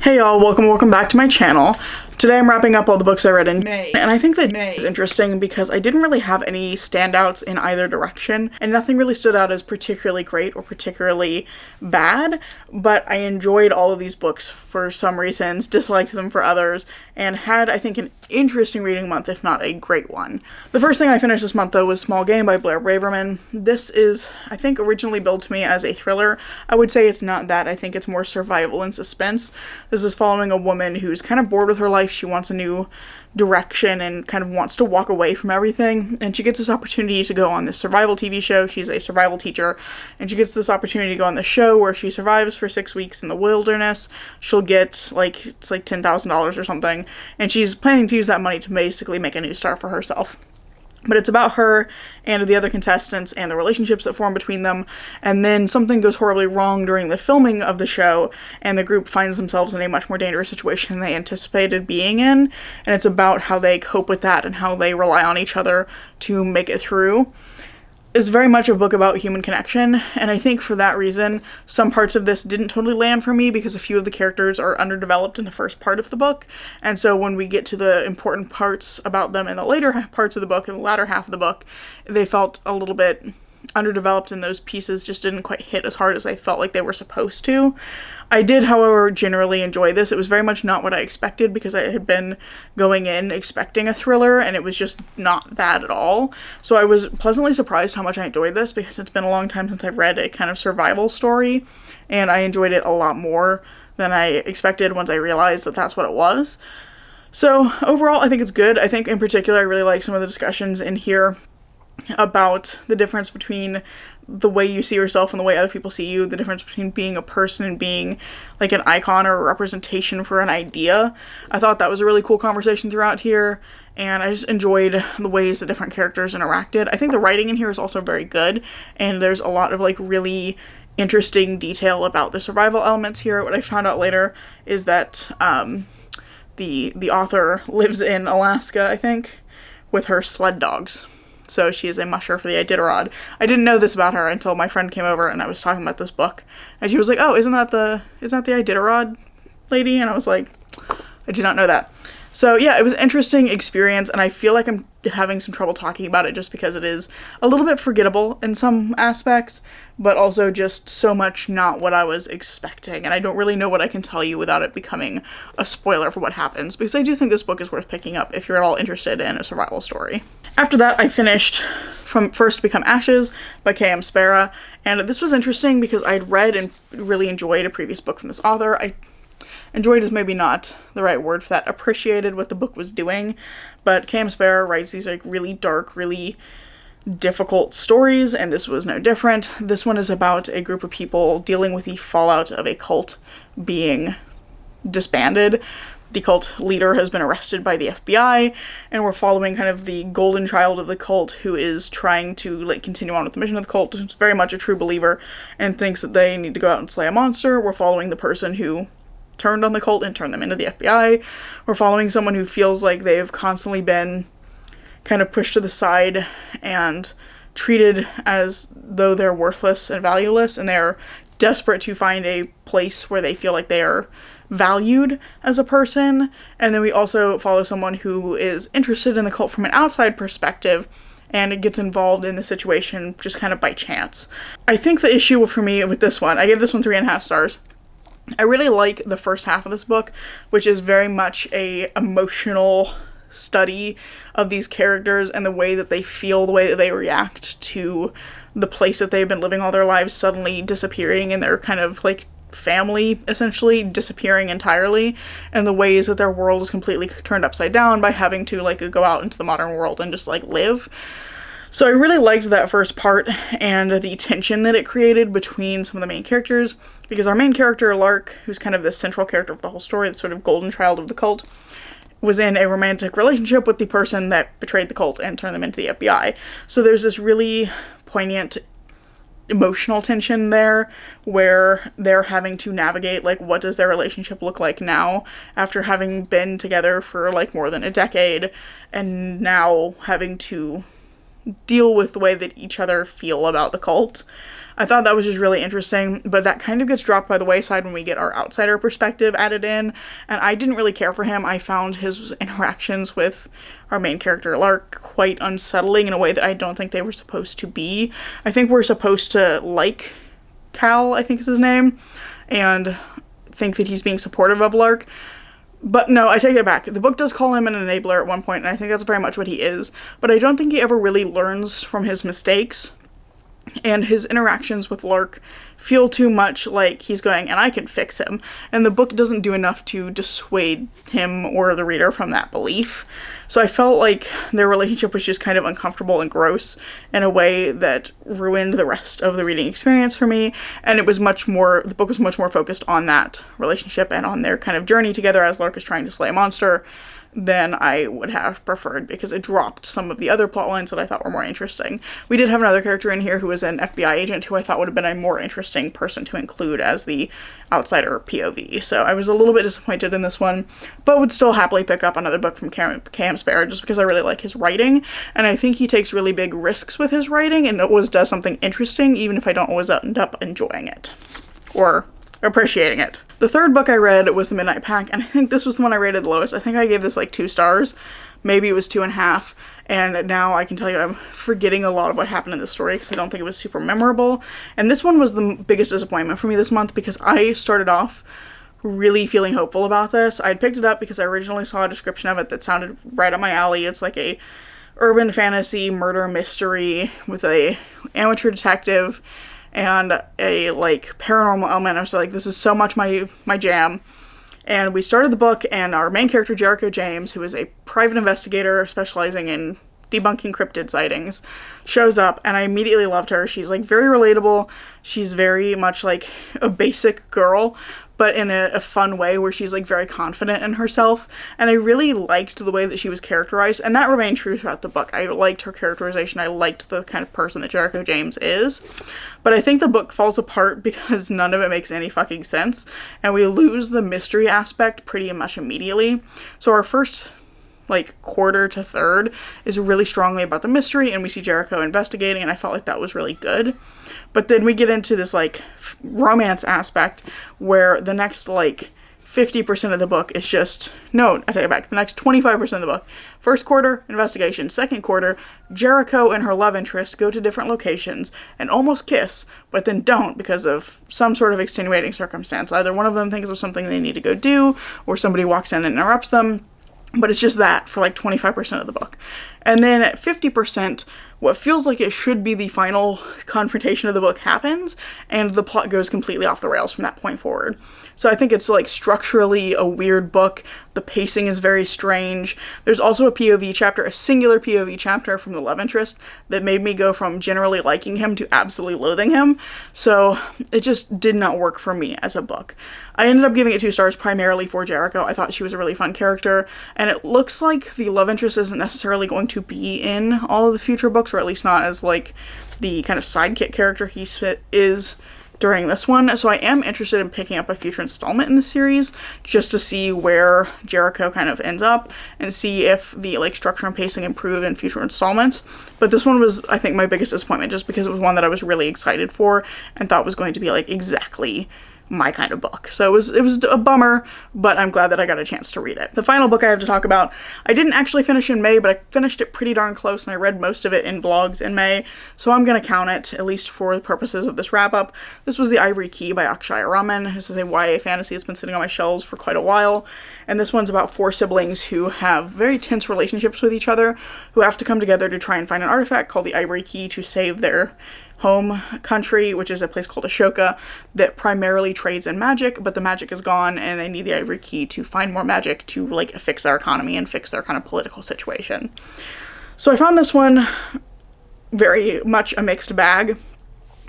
Hey y'all, welcome back to my channel. Today I'm wrapping up all the books I read in May, and I think that May is interesting because I didn't really have any standouts in either direction, and nothing really stood out as particularly great or particularly bad, but I enjoyed all of these books for some reasons, disliked them for others, and had, I think, an interesting reading month, if not a great one. The first thing I finished this month, though, was Small Game by Blair Braverman. This is, I think, originally billed to me as a thriller. I would say it's not that. I think it's more survival and suspense. This is following a woman who's kind of bored with her life. She wants a new direction and kind of wants to walk away from everything, and she gets this opportunity to go on this survival TV show. She's a survival teacher, and she gets this opportunity to go on the show where she survives for 6 weeks in the wilderness. She'll get it's like $10,000 or something, and she's planning to use that money to basically make a new start for herself. But it's about her and the other contestants and the relationships that form between them, and then something goes horribly wrong during the filming of the show, and the group finds themselves in a much more dangerous situation than they anticipated being in, and it's about how they cope with that and how they rely on each other to make it through. Is very much a book about human connection, and I think for that reason, some parts of this didn't totally land for me because a few of the characters are underdeveloped in the first part of the book, and so when we get to the important parts about them in the later parts of the book, in the latter half of the book, they felt a little bit underdeveloped, and those pieces just didn't quite hit as hard as I felt like they were supposed to. I did, however, generally enjoy this. It was very much not what I expected because I had been going in expecting a thriller, and it was just not that at all. So I was pleasantly surprised how much I enjoyed this because it's been a long time since I've read a kind of survival story, and I enjoyed it a lot more than I expected once I realized that that's what it was. So overall, I think it's good. I think in particular, I really like some of the discussions in here about the difference between the way you see yourself and the way other people see you, the difference between being a person and being like an icon or a representation for an idea. I thought that was a really cool conversation throughout here, and I just enjoyed the ways the different characters interacted. I think the writing in here is also very good, and there's a lot of like really interesting detail about the survival elements here. What I found out later is that the author lives in Alaska, I think, with her sled dogs. So she is a musher for the Iditarod. I didn't know this about her until my friend came over and I was talking about this book. And she was like, oh, isn't that the Iditarod lady? And I was like, I did not know that. So yeah, it was an interesting experience, and I feel like I'm having some trouble talking about it just because it is a little bit forgettable in some aspects, but also just so much not what I was expecting, and I don't really know what I can tell you without it becoming a spoiler for what happens, because I do think this book is worth picking up if you're at all interested in a survival story. After that, I finished From First to Become Ashes by K.M. Spara, and this was interesting because I'd read and really enjoyed a previous book from this author. Enjoyed is maybe not the right word for that, appreciated what the book was doing, but K.M. Spara writes these like really dark, really difficult stories, and this was no different. This one is about a group of people dealing with the fallout of a cult being disbanded. The cult leader has been arrested by the FBI, and we're following kind of the golden child of the cult who is trying to like continue on with the mission of the cult. Who's very much a true believer and thinks that they need to go out and slay a monster. We're following the person who turned on the cult and turned them into the FBI. We're following someone who feels like they've constantly been kind of pushed to the side and treated as though they're worthless and valueless, and they're desperate to find a place where they feel like they are valued as a person. And then we also follow someone who is interested in the cult from an outside perspective, and it gets involved in the situation just kind of by chance. I think the issue for me with this one, I gave this one 3.5 stars. I really like the first half of this book, which is very much a emotional study of these characters and the way that they feel, the way that they react to the place that they've been living all their lives suddenly disappearing, and their kind of like family essentially disappearing entirely, and the ways that their world is completely turned upside down by having to like go out into the modern world and just like live. So I really liked that first part and the tension that it created between some of the main characters, because our main character, Lark, who's kind of the central character of the whole story, the sort of golden child of the cult, was in a romantic relationship with the person that betrayed the cult and turned them into the FBI. So there's this really poignant emotional tension there where they're having to navigate like what does their relationship look like now after having been together for like more than a decade, and now having to deal with the way that each other feel about the cult. I thought that was just really interesting, but that kind of gets dropped by the wayside when we get our outsider perspective added in, and I didn't really care for him. I found his interactions with our main character, Lark, quite unsettling in a way that I don't think they were supposed to be. I think we're supposed to like Cal, I think is his name, and think that he's being supportive of Lark. But no, I take it back. The book does call him an enabler at one point, and I think that's very much what he is, but I don't think he ever really learns from his mistakes. And his interactions with Lark feel too much like he's going, and I can fix him. And the book doesn't do enough to dissuade him or the reader from that belief. So I felt like their relationship was just kind of uncomfortable and gross in a way that ruined the rest of the reading experience for me. And it was the book was much more focused on that relationship and on their kind of journey together as Lark is trying to slay a monster than I would have preferred, because it dropped some of the other plot lines that I thought were more interesting. We did have another character in here who was an FBI agent who I thought would have been a more interesting person to include as the outsider POV. So I was a little bit disappointed in this one, but would still happily pick up another book from Cam Sparrow just because I really like his writing, and I think he takes really big risks with his writing and always does something interesting, even if I don't always end up enjoying it or appreciating it. The third book I read was The Midnight Pack, and I think this was the one I rated the lowest. I think I gave this like 2 stars. Maybe it was 2.5, and now I can tell you I'm forgetting a lot of what happened in this story because I don't think it was super memorable. And this one was the biggest disappointment for me this month because I started off really feeling hopeful about this. I'd picked it up because I originally saw a description of it that sounded right up my alley. It's like a urban fantasy murder mystery with a amateur detective and a like paranormal element. I was like, this is so much my jam. And we started the book, and our main character, Jericho James, who is a private investigator specializing in debunking cryptid sightings, shows up, and I immediately loved her. She's like very relatable. She's very much like a basic girl, but in a fun way where she's like very confident in herself. And I really liked the way that she was characterized, and that remained true throughout the book. I liked her characterization. I liked the kind of person that Jericho James is. But I think the book falls apart because none of it makes any fucking sense, and we lose the mystery aspect pretty much immediately. So our first like quarter to third is really strongly about the mystery, and we see Jericho investigating, and I felt like that was really good. But then we get into this like romance aspect where the next like 50% of the book is just, no, I take it back, the next 25% of the book. First quarter, investigation. Second quarter, Jericho and her love interest go to different locations and almost kiss, but then don't because of some sort of extenuating circumstance. Either one of them thinks of something they need to go do, or somebody walks in and interrupts them. But it's just that for like 25% of the book. And then at 50%, what feels like it should be the final confrontation of the book happens, and the plot goes completely off the rails from that point forward. So I think it's like structurally a weird book. The pacing is very strange. There's also a POV chapter, a singular POV chapter from the love interest that made me go from generally liking him to absolutely loathing him. So it just did not work for me as a book. I ended up giving it 2 stars primarily for Jericho. I thought she was a really fun character, and it looks like the love interest isn't necessarily going to be in all of the future books, or at least not as like the kind of sidekick character he is during this one. So I am interested in picking up a future installment in the series just to see where Jericho kind of ends up and see if the like structure and pacing improve in future installments. But this one was, I think, my biggest disappointment just because it was one that I was really excited for and thought was going to be like exactly my kind of book. So it was a bummer, but I'm glad that I got a chance to read it. The final book I have to talk about, I didn't actually finish in May, but I finished it pretty darn close, and I read most of it in vlogs in May, so I'm gonna count it, at least for the purposes of this wrap-up. This was The Ivory Key by Akshay Raman. This is a YA fantasy that's been sitting on my shelves for quite a while, and this one's about 4 siblings who have very tense relationships with each other, who have to come together to try and find an artifact called the Ivory Key to save their home country, which is a place called Ashoka that primarily trades in magic, but the magic is gone and they need the Ivory Key to find more magic to like fix their economy and fix their kind of political situation. So I found this one very much a mixed bag.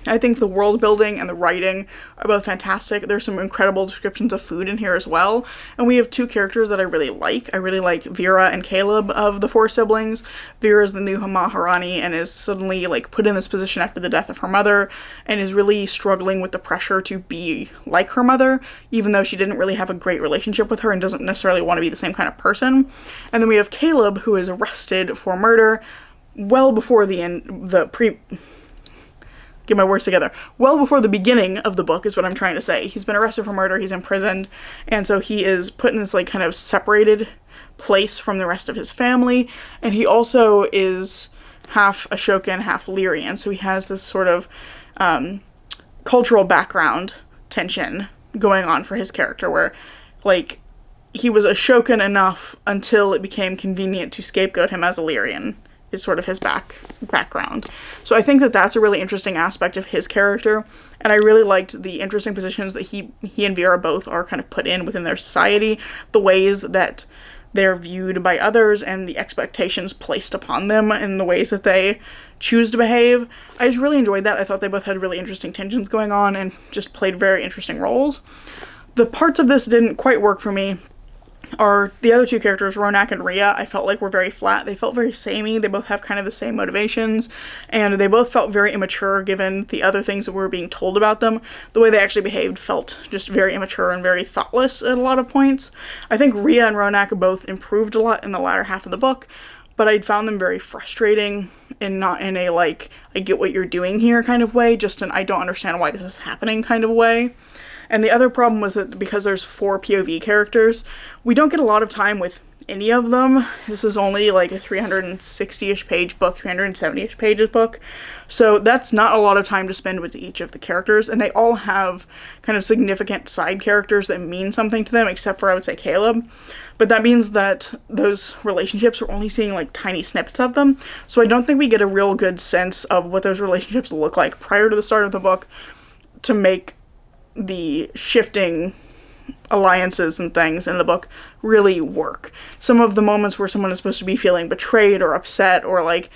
I think the world building and the writing are both fantastic. There's some incredible descriptions of food in here as well. And we have 2 characters that I really like. I really like Vera and Caleb of the 4 siblings. Vera is the new Maharani and is suddenly like put in this position after the death of her mother and is really struggling with the pressure to be like her mother, even though she didn't really have a great relationship with her and doesn't necessarily want to be the same kind of person. And then we have Caleb, who is arrested for murder, well before the end, get my words together, well before the beginning of the book is what I'm trying to say. He's been arrested for murder, he's imprisoned, and so he is put in this like kind of separated place from the rest of his family, and he also is half Ashokan, half Lyrian, so he has this sort of cultural background tension going on for his character, where like he was Ashokan enough until it became convenient to scapegoat him as a Lyrian, is sort of his background. So I think that that's a really interesting aspect of his character, and I really liked the interesting positions that he and Vera both are kind of put in within their society, the ways that they're viewed by others, and the expectations placed upon them, and the ways that they choose to behave. I just really enjoyed that. I thought they both had really interesting tensions going on, and just played very interesting roles. The parts of this didn't quite work for me are the other two characters, Ronak and Rhea. I felt like were very flat. They felt very samey. They both have kind of the same motivations, and they both felt very immature given the other things that were being told about them. The way they actually behaved felt just very immature and very thoughtless at a lot of points. I think Rhea and Ronak both improved a lot in the latter half of the book, but I'd found them very frustrating, and not in a like, I get what you're doing here kind of way, just an I don't understand why this is happening kind of way. And the other problem was that because there's 4 POV characters, we don't get a lot of time with any of them. This is only like a 360-ish page book, 370-ish pages book. So that's not a lot of time to spend with each of the characters, and they all have kind of significant side characters that mean something to them, except for, I would say, Caleb. But that means that those relationships, we're only seeing like tiny snippets of them. So I don't think we get a real good sense of what those relationships look like prior to the start of the book to make the shifting alliances and things in the book really work. Some of the moments where someone is supposed to be feeling betrayed or upset or like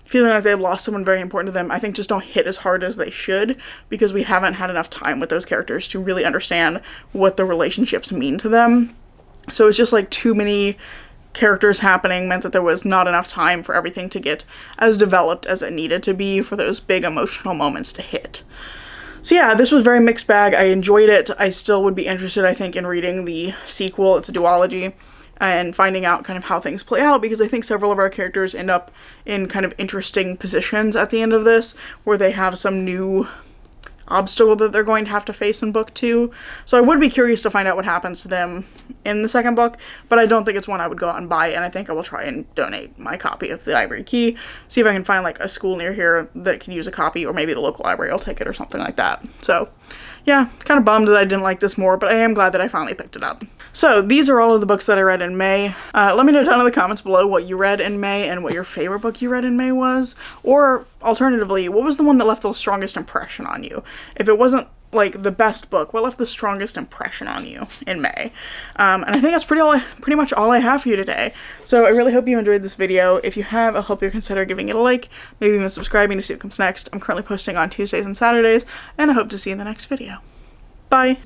feeling like they've lost someone very important to them, I think just don't hit as hard as they should, because we haven't had enough time with those characters to really understand what the relationships mean to them. So it's just like too many characters happening meant that there was not enough time for everything to get as developed as it needed to be for those big emotional moments to hit. So yeah, this was very mixed bag. I enjoyed it. I still would be interested, I think, in reading the sequel. It's a duology, and finding out kind of how things play out, because I think several of our characters end up in kind of interesting positions at the end of this, where they have some new obstacle that they're going to have to face in book 2. So I would be curious to find out what happens to them in the second book, but I don't think it's one I would go out and buy, and I think I will try and donate my copy of The Ivory Key, see if I can find like a school near here that could use a copy, or maybe the local library will take it or something like that. So yeah, kind of bummed that I didn't like this more, but I am glad that I finally picked it up. So these are all of the books that I read in May. Let me know down in the comments below what you read in May and what your favorite book you read in May was, or alternatively, what was the one that left the strongest impression on you? If it wasn't like the best book, what left the strongest impression on you in May? And I think that's pretty much all I have for you today. So I really hope you enjoyed this video. If you have, I hope you'll consider giving it a like, maybe even subscribing to see what comes next. I'm currently posting on Tuesdays and Saturdays, and I hope to see you in the next video. Bye!